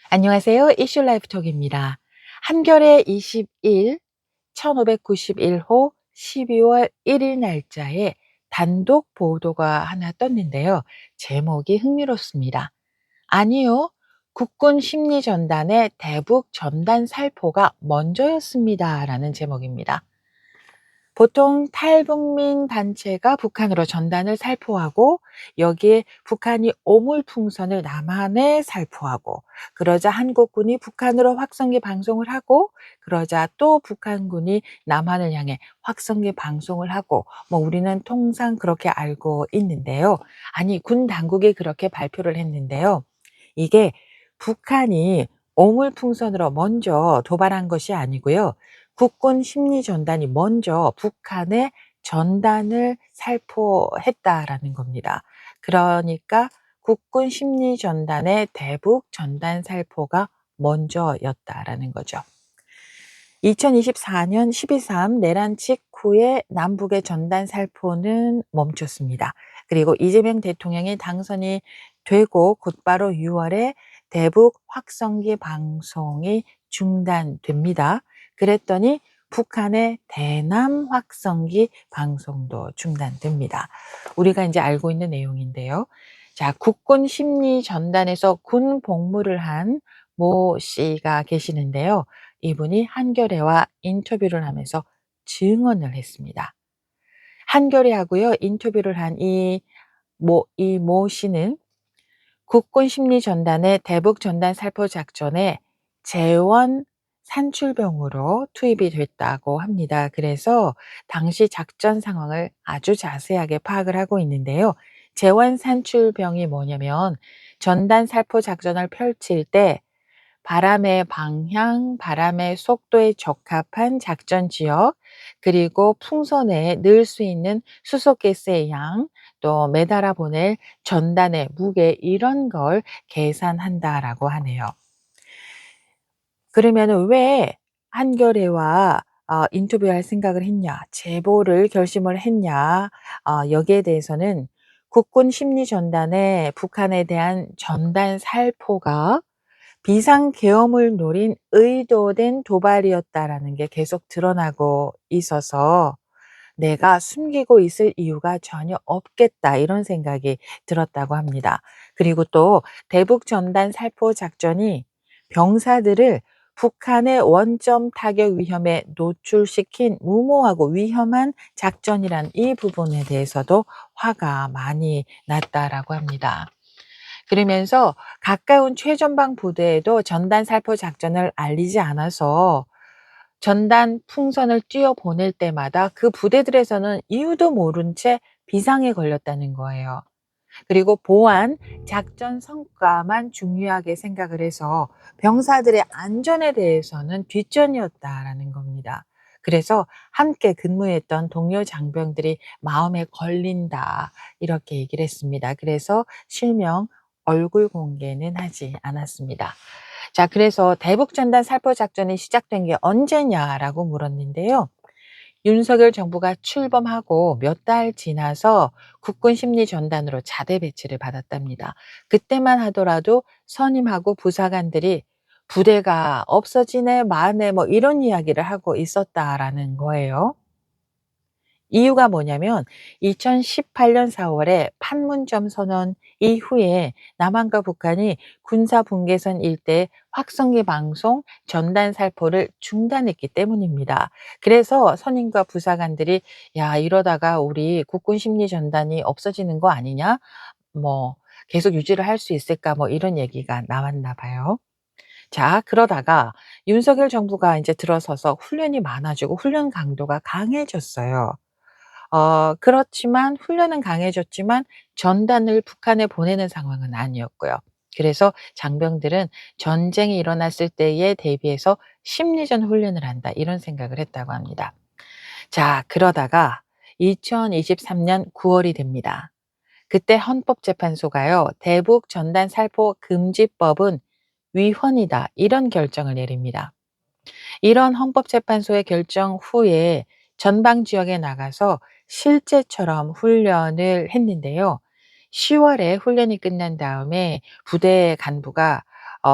안녕하세요. 이슈 라이프 톡입니다. 한겨레 20일 1591호 12월 1일 날짜에 단독 보도가 하나 떴는데요. 제목이 흥미롭습니다. 아니요. 국군 심리전단의 대북 전단 살포가 먼저였습니다. 라는 제목입니다. 보통 탈북민 단체가 북한으로 전단을 살포하고 여기에 북한이 오물풍선을 남한에 살포하고 그러자 한국군이 북한으로 확성기 방송을 하고 그러자 또 북한군이 남한을 향해 확성기 방송을 하고 우리는 통상 그렇게 알고 있는데요. 아니 군 당국이 그렇게 발표를 했는데요. 이게 북한이 오물풍선으로 먼저 도발한 것이 아니고요. 국군 심리전단이 먼저 북한에 전단을 살포했다라는 겁니다. 그러니까 국군 심리전단의 대북 전단 살포가 먼저였다라는 거죠. 2024년 12.3 내란 직후에 남북의 전단 살포는 멈췄습니다. 그리고 이재명 대통령이 당선이 되고 곧바로 6월에 대북 확성기 방송이 중단됩니다. 그랬더니 북한의 대남 확성기 방송도 중단됩니다. 우리가 이제 알고 있는 내용인데요. 자, 국군 심리 전단에서 군 복무를 한 모 씨가 계시는데요. 이분이 한겨레와 인터뷰를 하면서 증언을 했습니다. 한겨레하고요, 인터뷰를 한 모 씨는 국군 심리전단의 대북 전단 살포 작전에 재원 산출병으로 투입이 됐다고 합니다. 그래서 당시 작전 상황을 아주 자세하게 파악을 하고 있는데요. 재원 산출병이 뭐냐면 전단 살포 작전을 펼칠 때 바람의 방향, 바람의 속도에 적합한 작전 지역, 그리고 풍선에 넣을 수 있는 수소가스의 양, 또 매달아 보낼 전단의 무게 이런 걸 계산한다라고 하네요. 그러면은 왜 한겨레와 인터뷰할 생각을 했냐, 제보를 결심을 했냐, 여기에 대해서는 국군 심리전단의 북한에 대한 전단 살포가 비상계엄을 노린 의도된 도발이었다라는 게 계속 드러나고 있어서 '내가 숨기고 있을 이유가 전혀 없겠다.' 이런 생각이 들었다고 합니다. 그리고 또 대북 전단 살포 작전이 병사들을 북한의 원점 타격 위험에 노출시킨 무모하고 위험한 작전이란 이 부분에 대해서도 화가 많이 났다라고 합니다. 그러면서 가까운 최전방 부대에도 전단 살포 작전을 알리지 않아서 전단 풍선을 띄워 보낼 때마다 그 부대들에서는 이유도 모른 채 비상에 걸렸다는 거예요. 그리고 보안, 작전 성과만 중요하게 생각을 해서 병사들의 안전에 대해서는 뒷전이었다라는 겁니다. 그래서 함께 근무했던 동료 장병들이 "마음에 걸린다." 이렇게 얘기를 했습니다. 그래서 실명 얼굴 공개는 하지 않았습니다. 자, 그래서 "대북전단 살포 작전이 시작된 게 언제냐?"라고 물었는데요. 윤석열 정부가 출범하고 몇 달 지나서 국군 심리 전단으로 자대 배치를 받았답니다. 그때만 하더라도 선임하고 부사관들이 "부대가 없어지네 마네." 이런 이야기를 하고 있었다라는 거예요. 이유가 뭐냐면 2018년 4월에 판문점 선언 이후에 남한과 북한이 군사 분계선 일대의 확성기 방송, 전단 살포를 중단했기 때문입니다. 그래서 선임과 부사관들이 "야, 이러다가 우리 국군 심리 전단이 없어지는 거 아니냐? 계속 유지를 할 수 있을까?" 이런 얘기가 나왔나 봐요. 자, 그러다가 윤석열 정부가 이제 들어서서 훈련이 많아지고 훈련 강도가 강해졌어요. 그렇지만 훈련은 강해졌지만 전단을 북한에 보내는 상황은 아니었고요. 그래서 장병들은 '전쟁이 일어났을 때에 대비해서 심리전 훈련을 한다.' 이런 생각을 했다고 합니다. 자, 그러다가 2023년 9월이 됩니다. 그때 헌법재판소가요, "대북 전단 살포 금지법은 위헌이다." 이런 결정을 내립니다. 이런 헌법재판소의 결정 후에 전방 지역에 나가서 실제처럼 훈련을 했는데요. 10월에 훈련이 끝난 다음에 부대 간부가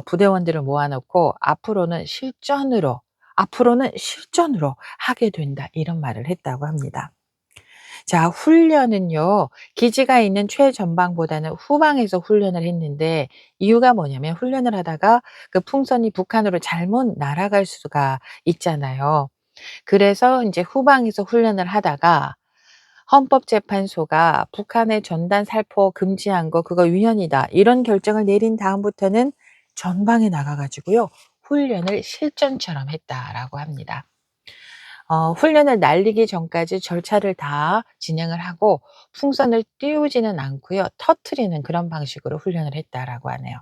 부대원들을 모아 놓고 앞으로는 실전으로 하게 된다." 이런 말을 했다고 합니다. 자, 훈련은요. 기지가 있는 최전방보다는 후방에서 훈련을 했는데 이유가 뭐냐면 훈련을 하다가 그 풍선이 북한으로 잘못 날아갈 수가 있잖아요. 그래서 인제 후방에서 훈련을 하다가 헌법재판소가 북한의 전단 살포 금지한 거 그거 위헌이다. 이런 결정을 내린 다음부터는 전방에 나가 가지고요. 훈련을 실전처럼 했다라고 합니다. 훈련을 날리기 전까지 절차를 다 진행을 하고 풍선을 띄우지는 않고요. 터트리는 그런 방식으로 훈련을 했다라고 하네요.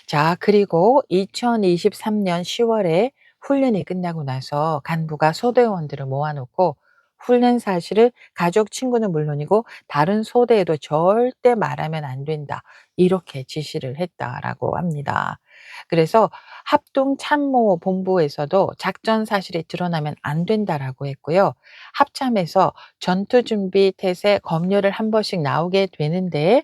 자, 그리고 2023년 10월에 훈련이 끝나고 나서 간부가 소대원들을 모아 놓고 훈련 사실을 가족, 친구는 물론이고 "다른 소대에도 절대 말하면 안 된다." 이렇게 지시를 했다라고 합니다. 그래서 합동참모본부에서도 "작전 사실이 드러나면 안 된다."라고 했고요. 합참에서 전투 준비 태세 검열을 한 번씩 나오게 되는데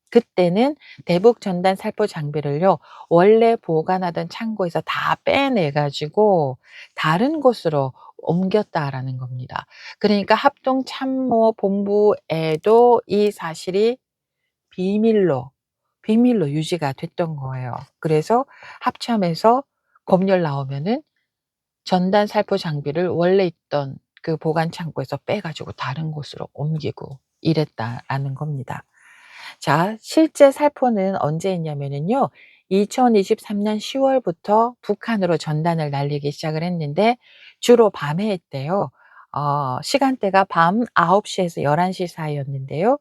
그때는 대북 전단 살포 장비를요. 원래 보관하던 창고에서 다 빼내 가지고 다른 곳으로 옮겼다라는 겁니다. 그러니까 합동참모본부에도 이 사실이 비밀로, 비밀로 유지가 됐던 거예요. 그래서 합참에서 검열 나오면은 전단 살포 장비를 원래 있던 그 보관 창고에서 빼 가지고 다른 곳으로 옮기고 이랬다라는 겁니다. 자, 실제 살포는 언제 했냐면은요. 2023년 10월부터 북한으로 전단을 날리기 시작을 했는데 주로 밤에 했대요. 시간대가 밤 9시 에서 11시 사이였는데요.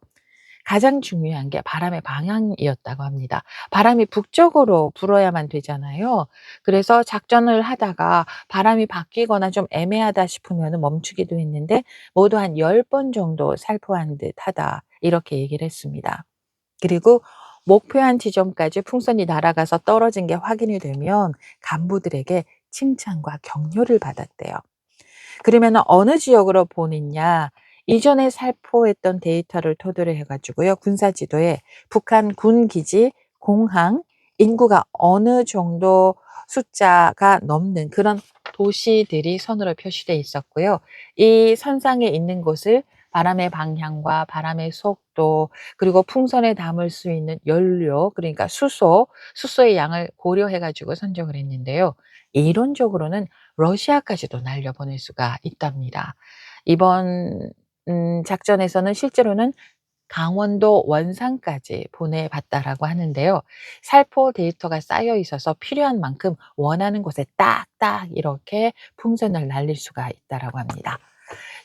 가장 중요한 게 바람의 방향이었다고 합니다. 바람이 북쪽으로 불어야만 되잖아요. 그래서 작전을 하다가 바람이 바뀌거나 좀 애매하다 싶으면은 멈추기도 했는데 모두 한 10번 정도 살포한 듯하다. 이렇게 얘기를 했습니다. 그리고 목표한 지점까지 풍선이 날아가서 떨어진 게 확인이 되면 간부들에게 칭찬과 격려를 받았대요. 그러면은 어느 지역으로 보냈냐? 이전에 살포했던 데이터를 토대로 해 가지고요. 군사 지도에 북한 군 기지, 공항, 인구가 어느 정도 숫자가 넘는 그런 도시들이 선으로 표시돼 있었고요. 이 선상에 있는 곳을 바람의 방향과 바람의 속도 그리고 풍선에 담을 수 있는 연료 그러니까 수소의 양을 고려해 가지고 선정을 했는데요. 이론적으로는 러시아까지도 날려보낼 수가 있답니다. 이번 작전에서는 실제로는 강원도 원산까지 보내봤다라고 하는데요. 살포 데이터가 쌓여 있어서 필요한 만큼 원하는 곳에 딱딱 이렇게 풍선을 날릴 수가 있다라고 합니다.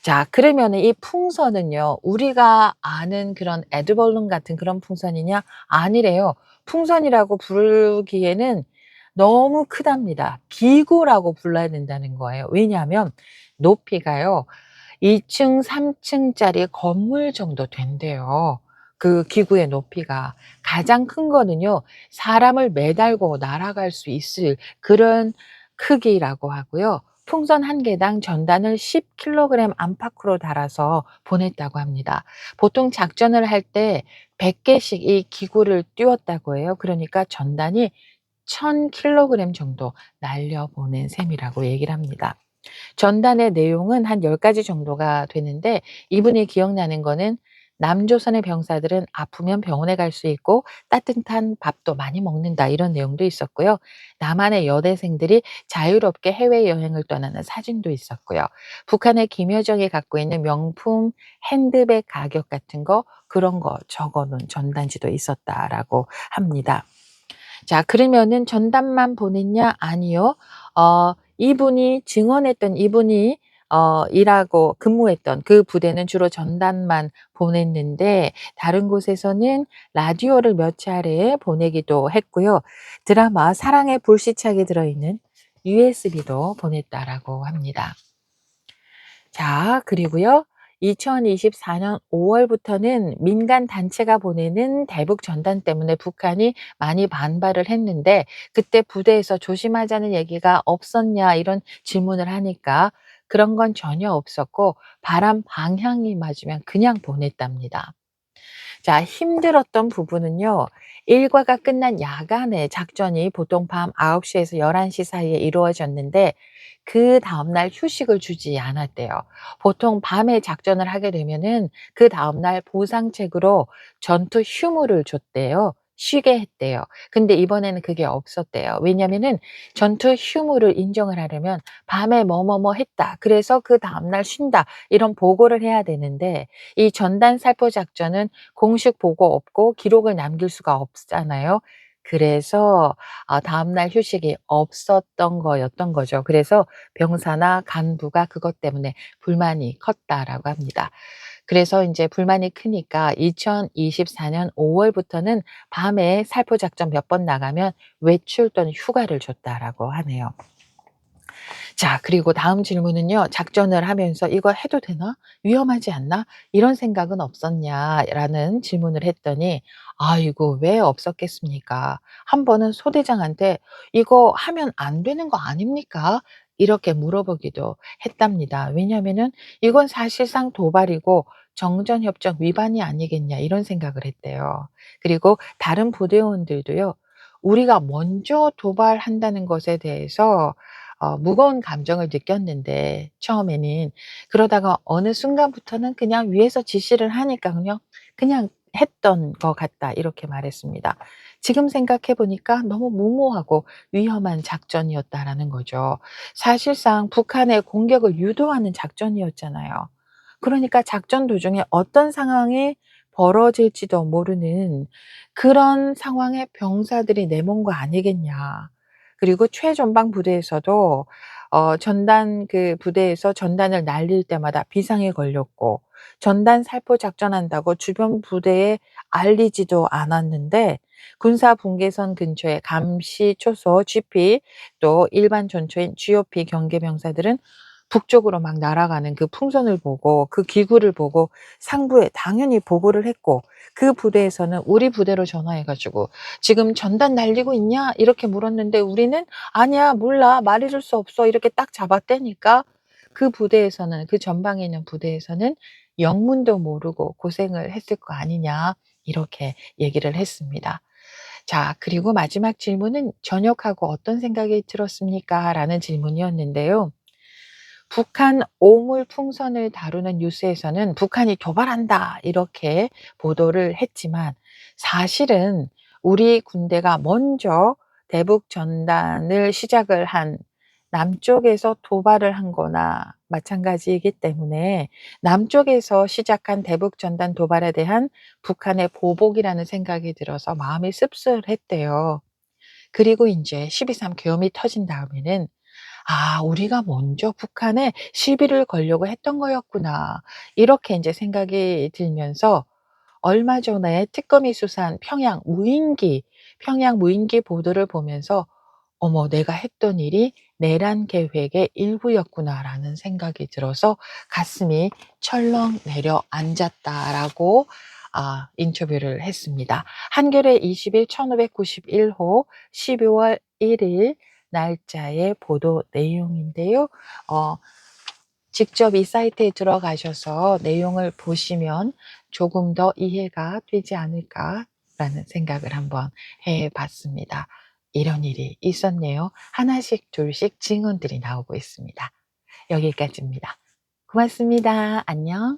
자, 그러면은 이 풍선은요. 우리가 아는 그런 에드벌룬 같은 그런 풍선이냐? 아니래요. 풍선이라고 부르기에는 너무 크답니다. 기구라고 불러야 된다는 거예요. 왜냐하면 높이가요. 2 층, 3 층짜리 건물 정도 된대요. 그 기구의 높이가. 가장 큰 거는요. 사람을 매달고 날아갈 수 있을 그런 크기라고 하고요. 풍선 한 개당 전단을 10 킬로그램 안팎으로 달아서 보냈다고 합니다. 보통 작전을 할 때 100 개씩 이 기구를 띄웠다고 해요. 그러니까 전단이 1000 킬로그램 정도 날려보낸 셈이라고 얘기를 합니다. 전단의 내용은 한 10 가지 정도가 되는데 이분이 기억나는 거는 "남조선의 병사들은 아프면 병원에 갈 수 있고 따뜻한 밥도 많이 먹는다." 이런 내용도 있었고요. 남한의 여대생들이 자유롭게 해외여행을 떠나는 사진도 있었고요. 북한의 김여정이 갖고 있는 명품 핸드백 가격 같은 거 그런 거 적어 놓은 전단지도 있었다라고 합니다. 자, 그러면은 전단만 보냈냐? 아니요. 이분이 증언했던 이분이 일하고 근무했던 그 부대는 주로 전단만 보냈는데 다른 곳에서는 라디오를 몇 차례 보내기도 했고요. 드라마 사랑의 불시착이 들어있는 USB도 보냈다라고 합니다. 자, 그리고요. 2024년 5 월부터는 민간 단체가 보내는 대북 전단 때문에 북한이 많이 반발을 했는데 그때 부대에서 "조심하자는 얘기가 없었냐?" 이런 질문을 하니까 그런 건 전혀 없었고 바람 방향이 맞으면 그냥 보냈답니다. 자, 힘들었던 부분은요. 일과가 끝난 야간에 작전이 보통 밤 9시 에서 11시 사이에 이루어졌는데 그다음 날 휴식을 주지 않았대요. 보통 밤에 작전을 하게 되면은 그다음 날 보상책으로 전투 휴무를 줬대요. 쉬게 했대요. 근데 이번에는 그게 없었대요. 왜냐면은 전투 휴무를 인정을 하려면 밤에 뭐뭐뭐 했다. 그래서 그다음 날 쉰다. 이런 보고를 해야 되는데 이 전단 살포 작전은 공식 보고 없고 기록을 남길 수가 없잖아요. 그래서 다음날 휴식이 없었던 거였던 거죠. 그래서 병사나 간부가 그것 때문에 불만이 컸다라고 합니다. 그래서 인제 불만이 크니까 2024년 5 월부터는 밤에 살포 작전 몇 번 나가면 외출 또는 휴가를 줬다라고 하네요. 자, 그리고 다음 질문은요. "작전을 하면서 '이거 해도 되나? 위험하지 않나? 이런 생각은 없었냐?'라는 질문을 했더니 아이고 왜 없었겠습니까? 한 번은 소대장한테 "이거 하면 안 되는 거 아닙니까?" 이렇게 물어보기도 했답니다. 왜냐하면은 "이건 사실상 도발이고 정전협정 위반이 아니겠냐." 이런 생각을 했대요. 그리고 다른 부대원들도요. 우리가 먼저 도발한다는 것에 대해서 무거운 감정을 느꼈는데 처음에는 그러다가 어느 순간부터는 그냥 위에서 지시를 하니까 그냥 했던 것 같다." 이렇게 말했습니다. 지금 생각해 보니까 너무 무모하고 위험한 작전이었다라는 거죠. 사실상 북한의 공격을 유도하는 작전이었잖아요. 그러니까 작전 도중에 어떤 상황이 벌어질지도 모르는 그런 상황에 병사들이 내몬 거 아니겠냐. 그리고 최전방 부대에서도 전단 그 부대에서 전단을 날릴 때마다 비상이 걸렸고 전단 살포 작전한다고 주변 부대에 알리지도 않았는데 군사 분계선 근처에 감시 초소 GP 또 일반 전초인 GOP 경계 병사들은 북쪽으로 막 날아가는 그 풍선을 보고 그 기구를 보고 상부에 당연히 보고를 했고 그 부대에서는 우리 부대로 전화해 가지고 "지금 전단 날리고 있냐?" 이렇게 물었는데 우리는 "아니야. 몰라. 말해 줄 수 없어." 이렇게 딱 잡아떼니까 그 부대에서는 그 전방에 있는 부대에서는 "영문도 모르고 고생을 했을 거 아니냐." 이렇게 얘기를 했습니다. 자, 그리고 마지막 질문은 "전역하고 어떤 생각이 들었습니까?"라는 질문이었는데요. 북한 오물 풍선을 다루는 뉴스에서는 "북한이 도발한다." 이렇게 보도를 했지만 사실은 우리 군대가 먼저 대북 전단을 시작을 한 남쪽에서 도발을 한 거나 마찬가지이기 때문에 남쪽에서 시작한 대북 전단 도발에 대한 북한의 보복이라는 생각이 들어서 마음이 씁쓸했대요. 그리고 인제 12.3 계엄이 터진 다음에는 '아 우리가 먼저 북한에 시비를 걸려고 했던 거였구나.' 이렇게 인제 생각이 들면서 얼마 전에 특검이 수사한 평양 무인기 보도를 보면서 '어머 내가 했던 일이 내란 계획의 일부였구나.'라는 생각이 들어서 가슴이 철렁 내려앉았다라고 인터뷰를 했습니다. 한겨레 20일 1591호 12월 1일 날짜의 보도 내용인데요. 어 직접 이 사이트에 들어가셔서 내용을 보시면 조금 더 이해가 되지 않을까라는 생각을 한번 해 봤습니다. 이런 일이 있었네요. 하나씩 둘씩 증언들이 나오고 있습니다. 여기까지입니다. 고맙습니다. 안녕.